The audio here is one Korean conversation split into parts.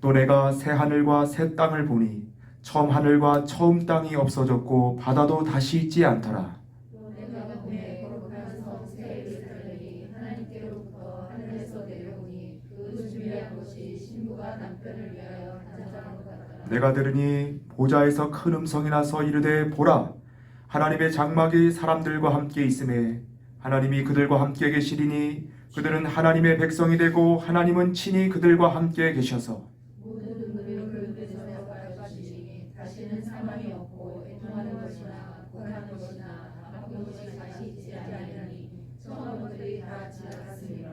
또 내가 새 하늘과 새 땅을 보니 처음 하늘과 처음 땅이 없어졌고 바다도 다시 있지 않더라. 또 내가 보매 거룩한 성 새 예루살렘이 하나님께로부터 하늘에서 내려오니 그 준비한 것이 신부가 남편을 위하여 단장한 것 같더라. 내가 들으니 보좌에서 큰 음성이 나서 이르되 보라, 하나님의 장막이 사람들과 함께 있음에 하나님이 그들과 함께 계시리니 그들은 하나님의 백성이 되고 하나님은 친히 그들과 함께 계셔서 모든 눈물을 그릇에서 닦아주시니 다시는 사망이 없고 애통하는 것이나 고난하는 것이나 아픈 것이 다시 있지 아니하니 처음 것들이 다 지나갔으리라.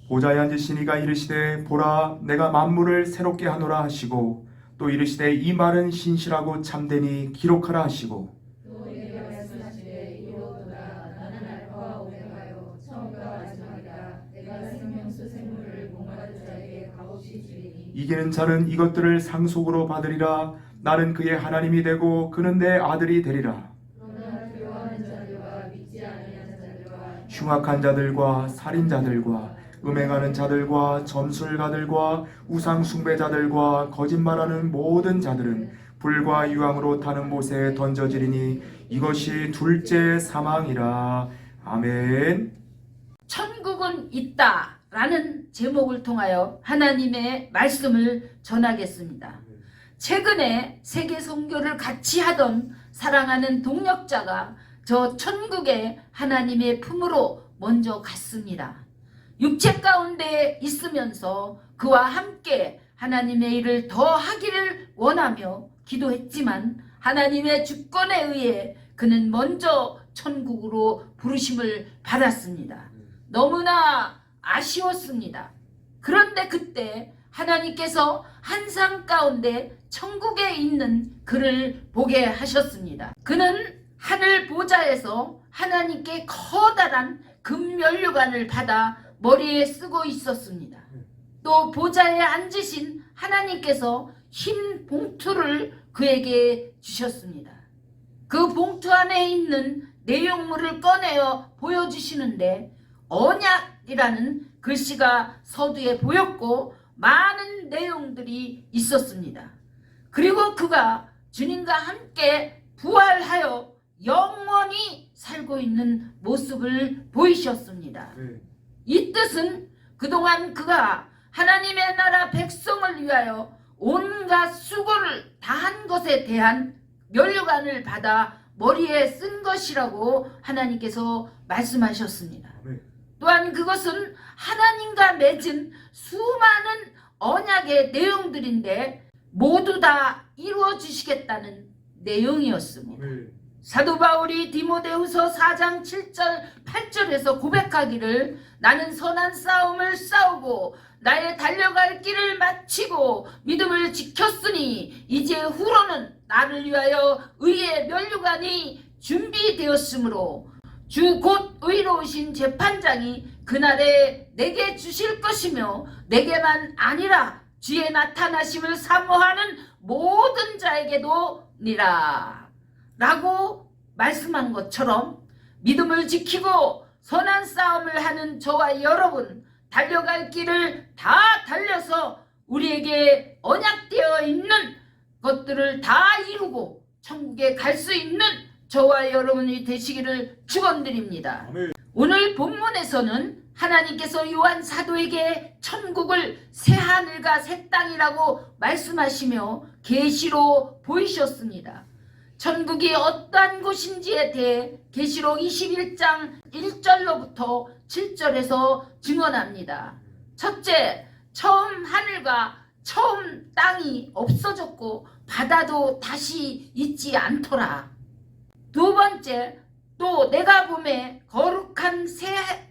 보좌에 앉으신 이가 이르시되 보라, 내가 만물을 새롭게 하노라 하시고 또 이르시되 이 말은 신실하고 참되니 기록하라 하시고 또 내게 말씀하시되 이로도다. 나는 알파와 오메가요 처음과 마지막이라. 내가 생명수 생물을 목마른 자에게 값없이 주리니 이기는 자는 이것들을 상속으로 받으리라. 나는 그의 하나님이 되고 그는 내 아들이 되리라. 그러나 두려워하는 자들과 믿지 아니하는 자들과 흉악한 자들과 살인자들과 음행하는 자들과 점술가들과 우상 숭배자들과 거짓말하는 모든 자들은 불과 유황으로 타는 못에 던져지리니 이것이 둘째 사망이라. 아멘. 천국은 있다 라는 제목을 통하여 하나님의 말씀을 전하겠습니다. 최근에 세계 선교를 같이 하던 사랑하는 동역자가 저 천국의 하나님의 품으로 먼저 갔습니다. 육체 가운데 있으면서 그와 함께 하나님의 일을 더 하기를 원하며 기도했지만 하나님의 주권에 의해 그는 먼저 천국으로 부르심을 받았습니다. 너무나 아쉬웠습니다. 그런데 그때 하나님께서 한상 가운데 천국에 있는 그를 보게 하셨습니다. 그는 하늘 보좌에서 하나님께 커다란 금면류관을 받아 머리에 쓰고 있었습니다. 또 보좌에 앉으신 하나님께서 흰 봉투를 그에게 주셨습니다. 그 봉투 안에 있는 내용물을 꺼내어 보여주시는데 언약이라는 글씨가 서두에 보였고 많은 내용들이 있었습니다. 그리고 그가 주님과 함께 부활하여 영원히 살고 있는 모습을 보이셨습니다. 이 뜻은 그동안 그가 하나님의 나라 백성을 위하여 온갖 수고를 다한 것에 대한 면류관을 받아 머리에 쓴 것이라고 하나님께서 말씀하셨습니다. 또한 그것은 하나님과 맺은 수많은 언약의 내용들인데 모두 다 이루어 주시겠다는 내용이었습니다. 사도 바울이 디모데후서 4장 7절 8절에서 고백하기를 나는 선한 싸움을 싸우고 나의 달려갈 길을 마치고 믿음을 지켰으니 이제 후로는 나를 위하여 의의 면류관이 준비되었으므로 주 곧 의로우신 재판장이 그날에 내게 주실 것이며 내게만 아니라 주의 나타나심을 사모하는 모든 자에게도 니라 라고 말씀한 것처럼 믿음을 지키고 선한 싸움을 하는 저와 여러분 달려갈 길을 다 달려서 우리에게 언약되어 있는 것들을 다 이루고 천국에 갈 수 있는 저와 여러분이 되시기를 축원드립니다. 오늘 본문에서는 하나님께서 요한 사도에게 천국을 새 하늘과 새 땅이라고 말씀하시며 계시로 보이셨습니다. 천국이 어떠한 곳인지에 대해 계시록 21장 1절로부터 7절에서 증언합니다. 첫째, 처음 하늘과 처음 땅이 없어졌고 바다도 다시 있지 않더라. 두 번째, 또 내가 보매 거룩한 새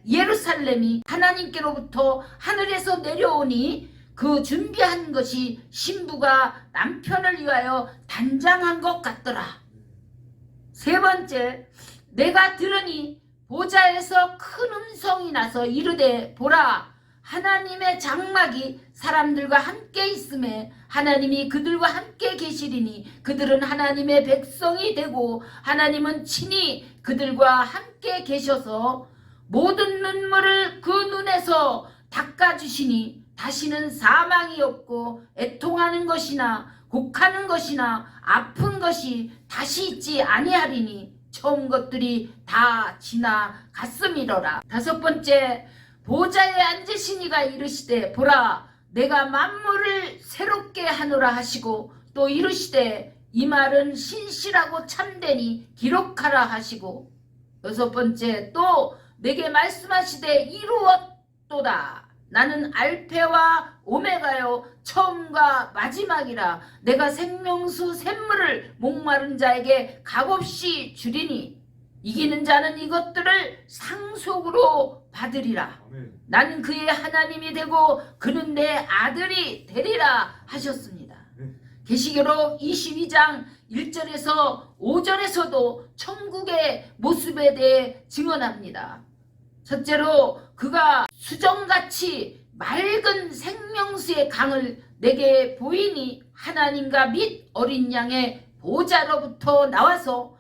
예루살렘이 하나님께로부터 하늘에서 내려오니 그 준비한 것이 신부가 남편을 위하여 단장한 것 같더라. 세 번째, 내가 들으니 보좌에서 큰 음성이 나서 이르되 보라, 하나님의 장막이 사람들과 함께 있음에 하나님이 그들과 함께 계시리니 그들은 하나님의 백성이 되고 하나님은 친히 그들과 함께 계셔서 모든 눈물을 그 눈에서 닦아주시니 다시는 사망이 없고 애통하는 것이나 곡하는 것이나 아픈 것이 다시 있지 아니하리니 처음 것들이 다 지나갔음이로라. 다섯 번째, 보좌에 앉으시니가 이르시되 보라 내가 만물을 새롭게 하노라 하시고 또 이르시되 이 말은 신실하고 참되니 기록하라 하시고 여섯 번째, 또 내게 말씀하시되 이루었도다. 나는 알페와 오메가요 처음과 마지막이라. 내가 생명수 샘물을 목마른 자에게 값없이 주리니 이기는 자는 이것들을 상속으로 받으리라. 아멘. 나는 그의 하나님이 되고 그는 내 아들이 되리라 하셨습니다. 계시록 22장 1절에서 5절에서도 천국의 모습에 대해 증언합니다. 첫째로 그가 수정같이 맑은 생명수의 강을 내게 보이니 하나님과 및 어린 양의 보좌로부터 나와서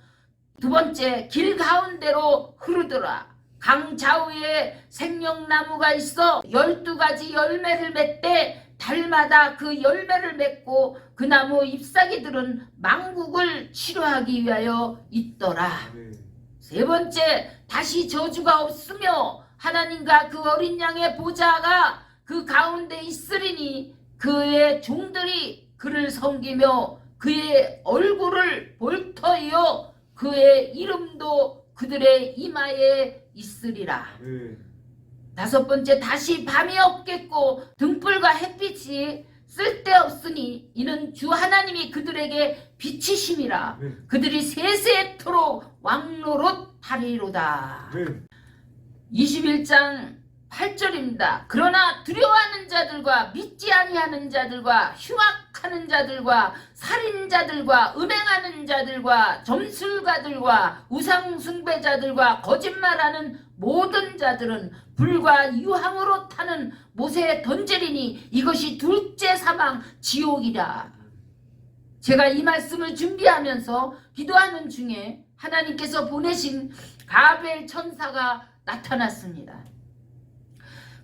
두 번째, 길 가운데로 흐르더라. 강 좌우에 생명나무가 있어 12가지 열매를 맺되 달마다 그 열매를 맺고 그 나무 잎사귀들은 망국을 치료하기 위하여 있더라. 세 번째, 다시 저주가 없으며 하나님과 그 어린 양의 보좌가 그 가운데 있으리니 그의 종들이 그를 섬기며 그의 얼굴을 볼 터이요 그의 이름도 그들의 이마에 있으리라. 다섯 번째, 다시 밤이 없겠고 등불과 햇빛이 쓸데없으니 이는 주 하나님이 그들에게 빛이심이라. 그들이 세세토록 왕노릇하리로다. 21장 8절입니다. 그러나 두려워하는 자들과 믿지 아니하는 자들과 흉악하는 자들과 살인자들과 음행하는 자들과 점술가들과 우상숭배자들과 거짓말하는 모든 자들은 불과 유황으로 타는 못에 던지리니 이것이 둘째 사망 지옥이라. 제가 이 말씀을 준비하면서 기도하는 중에 하나님께서 보내신 가브리엘 천사가 나타났습니다.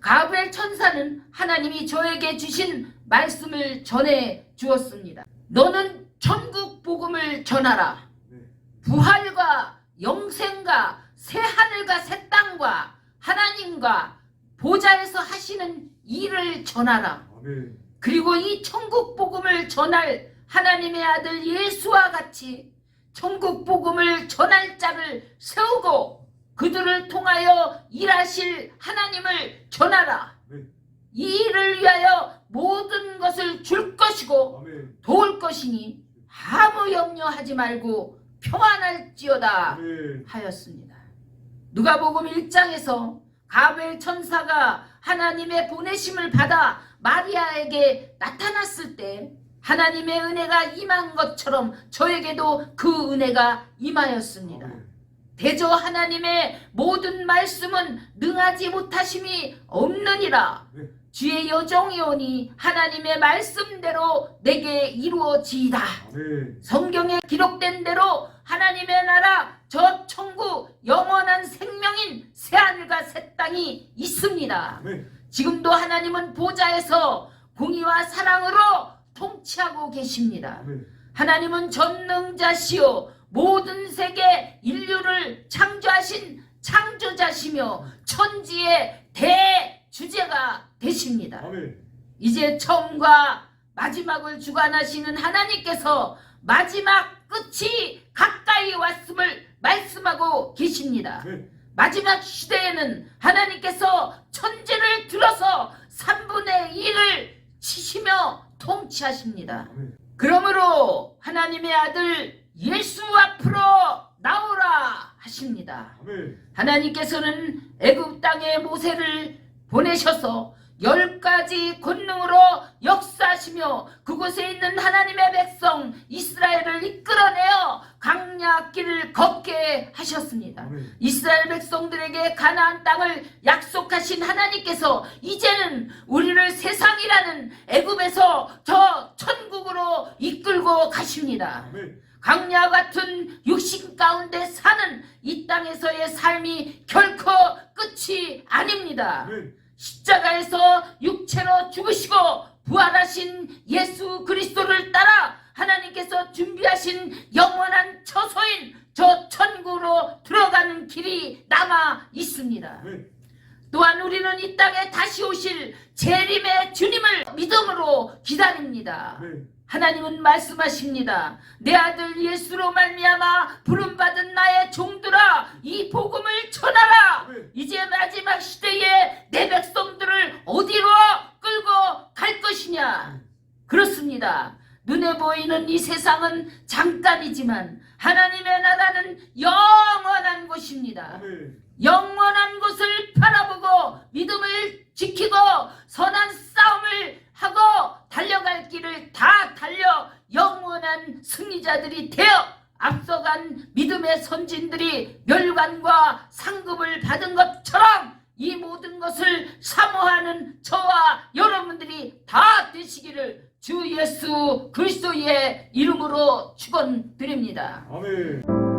가브리엘 천사는 하나님이 저에게 주신 말씀을 전해 주었습니다. 너는 천국 복음을 전하라. 부활과 영생과 새 하늘과 새 땅과 하나님과 보좌에서 하시는 일을 전하라. 그리고 이 천국 복음을 전할 하나님의 아들 예수와 같이 천국 복음을 전할 자를 세우고 그들을 통하여 일하실 하나님을 전하라. 이 일을 위하여 모든 것을 줄 것이고 도울 것이니 아무 염려하지 말고 평안할지어다 하였습니다. 누가복음 1장에서 가브리엘 천사가 하나님의 보내심을 받아 마리아에게 나타났을 때 하나님의 은혜가 임한 것처럼 저에게도 그 은혜가 임하였습니다. 대저 하나님의 모든 말씀은 능하지 못하심이 없느니라. 주의 여종이오니 하나님의 말씀대로 내게 이루어지이다. 성경에 기록된 대로 하나님의 나라 저 천국 영원한 생명인 새하늘과 새 땅이 있습니다. 지금도 하나님은 보좌에서 공의와 사랑으로 통치하고 계십니다. 하나님은 전능자시요 모든 세계 인류를 창조하신 창조자시며 천지의 대주제가 되십니다. 이제 처음과 마지막을 주관하시는 하나님께서 마지막 끝이 가까이 왔음을 말씀하고 계십니다. 마지막 시대에는 하나님께서 천지를 들어서 3분의 1을 치시며 통치하십니다. 그러므로 하나님의 아들 예수 앞으로 나오라 하십니다. 하나님께서는 애굽 땅에 모세를 보내셔서 10가지 권능으로 역사하시며 그곳에 있는 하나님의 백성 이스라엘을 이끌어내어 강야길을 걷게 하셨습니다. 이스라엘 백성들에게 가나안 땅을 약속하신 하나님께서 이제는 우리를 세상이라는 애굽에서 저 천국으로 이끌고 가십니다. 강야 같은 육신 가운데 사는 이 땅에서의 삶이 결코 끝이 아닙니다. 십자가에서 육체로 죽으시고 부활하신 예수 그리스도를 따라 하나님께서 준비하신 영원한 처소인 저 천국으로 들어가는 길이 남아 있습니다. 또한 우리는 이 땅에 다시 오실 재림의 주님을 믿음으로 기다립니다. 하나님은 말씀하십니다. 내 아들 예수로 말미암아 부름받은 나의 종들아, 이 복음을 전하라. 이제 마지막 시대에 내 백성들을 어디로 끌고 갈 것이냐. 그렇습니다. 눈에 보이는 이 세상은 잠깐이지만 하나님의 나라는 영원한 곳입니다. 영원한 곳을 바라보고 믿음을 지키고 선한 싸움을 하고 달려갈 길을 다 달려 영원한 승리자들이 되어 앞서간 믿음의 선진들이 멸관과 상급을 받은 것처럼 이 모든 것을 사모하는 저와 여러분들이 다 되시기를 주 예수 그리스도의 이름으로 축원드립니다. 아멘.